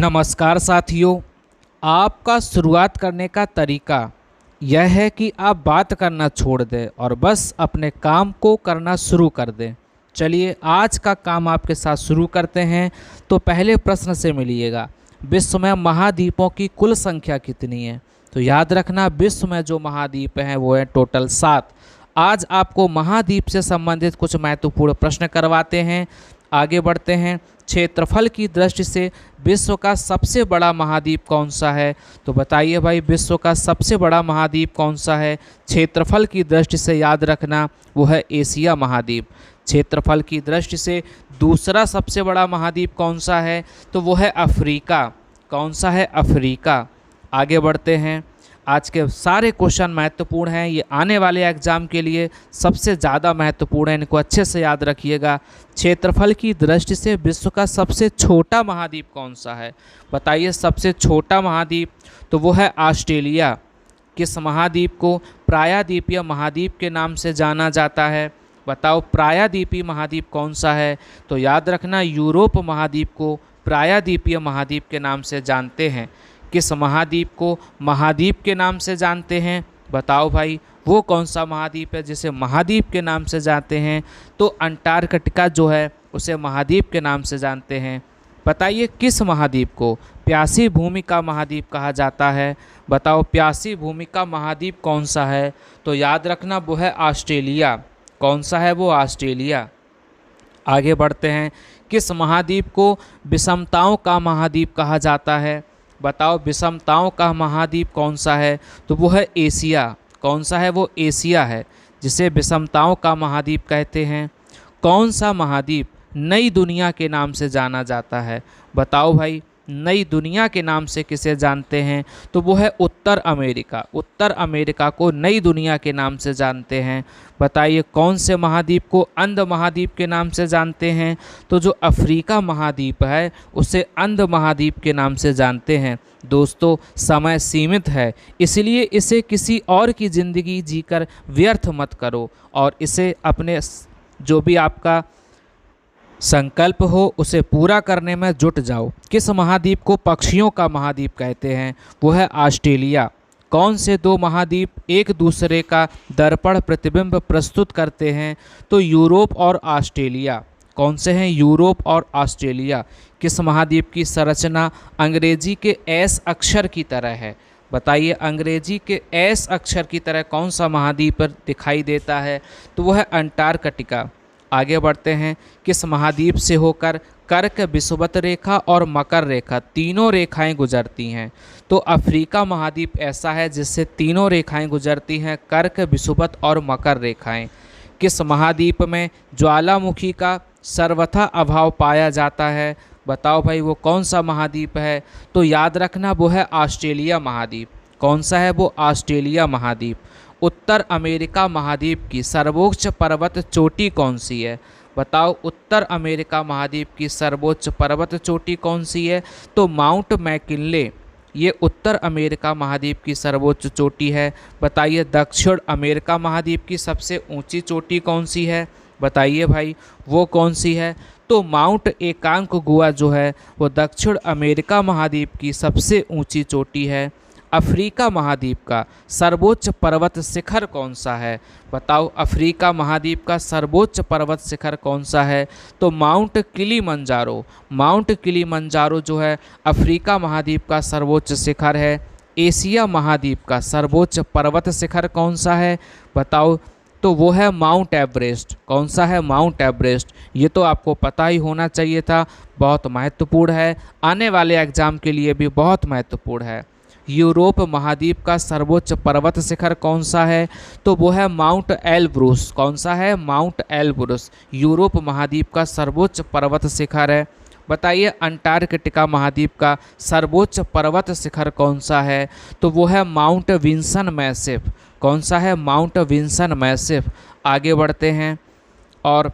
नमस्कार साथियों। आपका शुरुआत करने का तरीका यह है कि आप बात करना छोड़ दें और बस अपने काम को करना शुरू कर दें। चलिए आज का काम आपके साथ शुरू करते हैं। तो पहले प्रश्न से मिलिएगा, विश्व में महाद्वीपों की कुल संख्या कितनी है? तो याद रखना, विश्व में जो महाद्वीप हैं वो है टोटल 7। आज आपको महाद्वीप से संबंधित कुछ महत्वपूर्ण प्रश्न करवाते हैं। आगे बढ़ते हैं। क्षेत्रफल की दृष्टि से विश्व का सबसे बड़ा महाद्वीप कौन सा है? तो बताइए भाई, विश्व का सबसे बड़ा महाद्वीप कौन सा है? क्षेत्रफल की दृष्टि से याद रखना वो है एशिया महाद्वीप। क्षेत्रफल की दृष्टि से दूसरा सबसे बड़ा महाद्वीप कौन सा है? तो वो है अफ्रीका। कौन सा है? अफ्रीका। आगे बढ़ते हैं। आज के सारे क्वेश्चन महत्वपूर्ण हैं, ये आने वाले एग्जाम के लिए सबसे ज़्यादा महत्वपूर्ण है, इनको अच्छे से याद रखिएगा। क्षेत्रफल की दृष्टि से विश्व का सबसे छोटा महाद्वीप कौन सा है? बताइए, सबसे छोटा महाद्वीप तो वो है ऑस्ट्रेलिया। किस महाद्वीप को प्रायद्वीपीय महाद्वीप के नाम से जाना जाता है? बताओ, प्रायद्वीपीय महाद्वीप कौन सा है? तो याद रखना, यूरोप महाद्वीप को प्रायद्वीपीय महाद्वीप के नाम से जानते हैं। किस महाद्वीप को महाद्वीप के नाम से जानते हैं? बताओ भाई, वो कौन सा महाद्वीप है जिसे महाद्वीप के नाम से जानते हैं? तो अंटार्कटिका जो है उसे महाद्वीप के नाम से जानते हैं। बताइए, किस महाद्वीप को प्यासी भूमि का महाद्वीप कहा जाता है? बताओ, प्यासी भूमि का महाद्वीप कौन सा है? तो याद रखना, वो है ऑस्ट्रेलिया। कौन सा है वो? ऑस्ट्रेलिया। आगे बढ़ते हैं। किस महाद्वीप को विषमताओं का महाद्वीप कहा जाता है? बताओ, विषमताओं का महाद्वीप कौन सा है? तो वो है एशिया। कौन सा है वो? एशिया है, जिसे विषमताओं का महाद्वीप कहते हैं। कौन सा महाद्वीप नई दुनिया के नाम से जाना जाता है? बताओ भाई, नई दुनिया के नाम से किसे जानते हैं? तो वो है उत्तर अमेरिका। उत्तर अमेरिका को नई दुनिया के नाम से जानते हैं। बताइए, कौन से महाद्वीप को अंध महाद्वीप के नाम से जानते हैं? तो जो अफ्रीका महाद्वीप है उसे अंध महाद्वीप के नाम से जानते हैं। दोस्तों, समय सीमित है, इसलिए इसे किसी और की ज़िंदगी जीकर व्यर्थ मत करो और इसे अपने जो भी आपका संकल्प हो उसे पूरा करने में जुट जाओ। किस महाद्वीप को पक्षियों का महाद्वीप कहते हैं? वो है ऑस्ट्रेलिया। कौन से दो महाद्वीप एक दूसरे का दर्पण प्रतिबिंब प्रस्तुत करते हैं? तो यूरोप और ऑस्ट्रेलिया। कौन से हैं? यूरोप और ऑस्ट्रेलिया। किस महाद्वीप की संरचना अंग्रेजी के एस अक्षर की तरह है? बताइए, अंग्रेजी के एस अक्षर की तरह कौन सा महाद्वीप दिखाई देता है? तो वो है अंटार्कटिका। आगे बढ़ते हैं। किस महाद्वीप से होकर कर्क, विषुवत रेखा और मकर रेखा तीनों रेखाएं गुजरती हैं? तो अफ्रीका महाद्वीप ऐसा है जिससे तीनों रेखाएं गुजरती हैं, कर्क, विषुवत और मकर रेखाएं। किस महाद्वीप में ज्वालामुखी का सर्वथा अभाव पाया जाता है? बताओ भाई, वो कौन सा महाद्वीप है? तो याद रखना, वो है ऑस्ट्रेलिया महाद्वीप। कौन सा है वो? ऑस्ट्रेलिया महाद्वीप। उत्तर अमेरिका महाद्वीप की सर्वोच्च पर्वत चोटी कौन सी है? बताओ, उत्तर अमेरिका महाद्वीप की सर्वोच्च पर्वत चोटी कौन सी है? तो माउंट मैकिनले, ये उत्तर अमेरिका महाद्वीप की सर्वोच्च चोटी है। बताइए, दक्षिण अमेरिका महाद्वीप की सबसे ऊंची चोटी कौन सी है? बताइए भाई, वो कौन सी है? तो माउंट एकांकगुआ जो है वो दक्षिण अमेरिका महाद्वीप की सबसे ऊंची चोटी है। अफ्रीका महाद्वीप का सर्वोच्च पर्वत शिखर कौन सा है? बताओ, अफ्रीका महाद्वीप का सर्वोच्च पर्वत शिखर कौन सा है? तो माउंट किलिमंजारो। माउंट किलिमंजारो जो है अफ्रीका महाद्वीप का सर्वोच्च शिखर है। एशिया महाद्वीप का सर्वोच्च पर्वत शिखर कौन सा है? बताओ, तो वो है माउंट एवरेस्ट। कौन सा है? Mount Everest. ये तो आपको पता ही होना चाहिए था, बहुत महत्वपूर्ण है, आने वाले एग्जाम के लिए भी बहुत महत्वपूर्ण है। यूरोप महाद्वीप का सर्वोच्च पर्वत शिखर कौन सा है? तो वो है माउंट एलब्रूस। कौन सा है? माउंट एलब्रूस यूरोप महाद्वीप का सर्वोच्च पर्वत शिखर है। बताइए, अंटार्कटिका महाद्वीप का सर्वोच्च पर्वत शिखर कौन सा है? तो वो है माउंट विंसन मैसिफ। कौन सा है? Mount Vinson massif. आगे बढ़ते हैं। और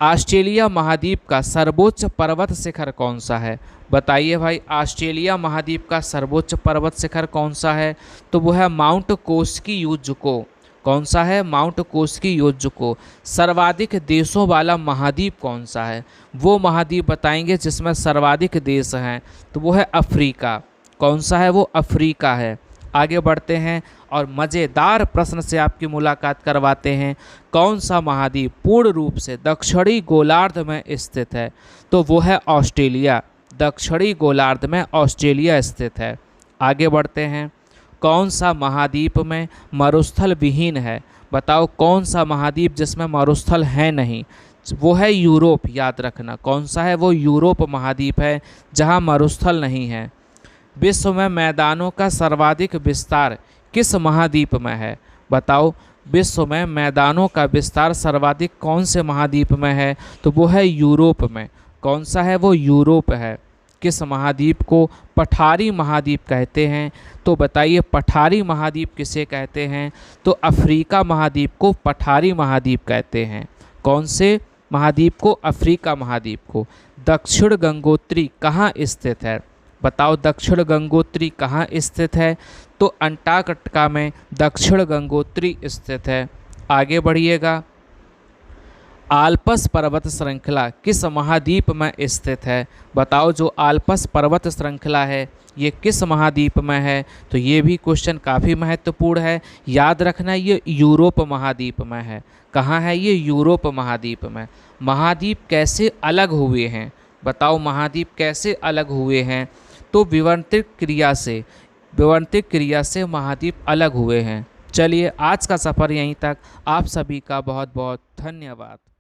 ऑस्ट्रेलिया महाद्वीप का सर्वोच्च पर्वत शिखर कौन सा है? बताइए भाई, ऑस्ट्रेलिया महाद्वीप का सर्वोच्च पर्वत शिखर कौन सा है? तो वो है माउंट कोस्की यूजुको। कौन सा है? Mount Kosciuszko. सर्वाधिक देशों वाला महाद्वीप कौन सा है? वो महाद्वीप बताएंगे जिसमें सर्वाधिक देश हैं, तो वो है अफ्रीका। कौन सा है? वो अफ्रीका है। आगे बढ़ते हैं और मज़ेदार प्रश्न से आपकी मुलाकात करवाते हैं। कौन सा महाद्वीप पूर्ण रूप से दक्षिणी गोलार्ध में स्थित है? तो वो है ऑस्ट्रेलिया। दक्षिणी गोलार्ध में ऑस्ट्रेलिया स्थित है। आगे बढ़ते हैं। कौन सा महाद्वीप में मरुस्थल विहीन है? बताओ कौन सा महाद्वीप जिसमें मरुस्थल है नहीं? वो है यूरोप। याद रखना कौन सा है? वो यूरोप महाद्वीप है जहाँ मरुस्थल नहीं है। विश्व में मैदानों का सर्वाधिक विस्तार किस महाद्वीप में है? बताओ विश्व में मैदानों का विस्तार सर्वाधिक कौन से महाद्वीप में है? तो वो है यूरोप में। कौन सा है? वो यूरोप है। किस महाद्वीप को पठारी महाद्वीप कहते हैं? तो बताइए पठारी महाद्वीप किसे कहते हैं? तो अफ्रीका महाद्वीप को पठारी महाद्वीप कहते हैं। कौन से महाद्वीप को? अफ्रीका महाद्वीप को। दक्षिण गंगोत्री कहाँ स्थित है? बताओ दक्षिण गंगोत्री कहाँ स्थित है? तो अंटार्कटिका में दक्षिण गंगोत्री स्थित है। आगे बढ़िएगा। आल्पस पर्वत श्रृंखला किस महाद्वीप में स्थित है? बताओ जो आल्पस पर्वत श्रृंखला है ये किस महाद्वीप में है? तो ये भी क्वेश्चन काफ़ी महत्वपूर्ण है। याद रखना ये यूरोप महाद्वीप में है। कहाँ है ये? यूरोप महाद्वीप में। महाद्वीप कैसे अलग हुए हैं? बताओ महाद्वीप कैसे अलग हुए हैं? तो विवर्तित क्रिया से महाद्वीप अलग हुए हैं। चलिए आज का सफ़र यहीं तक। आप सभी का बहुत बहुत धन्यवाद।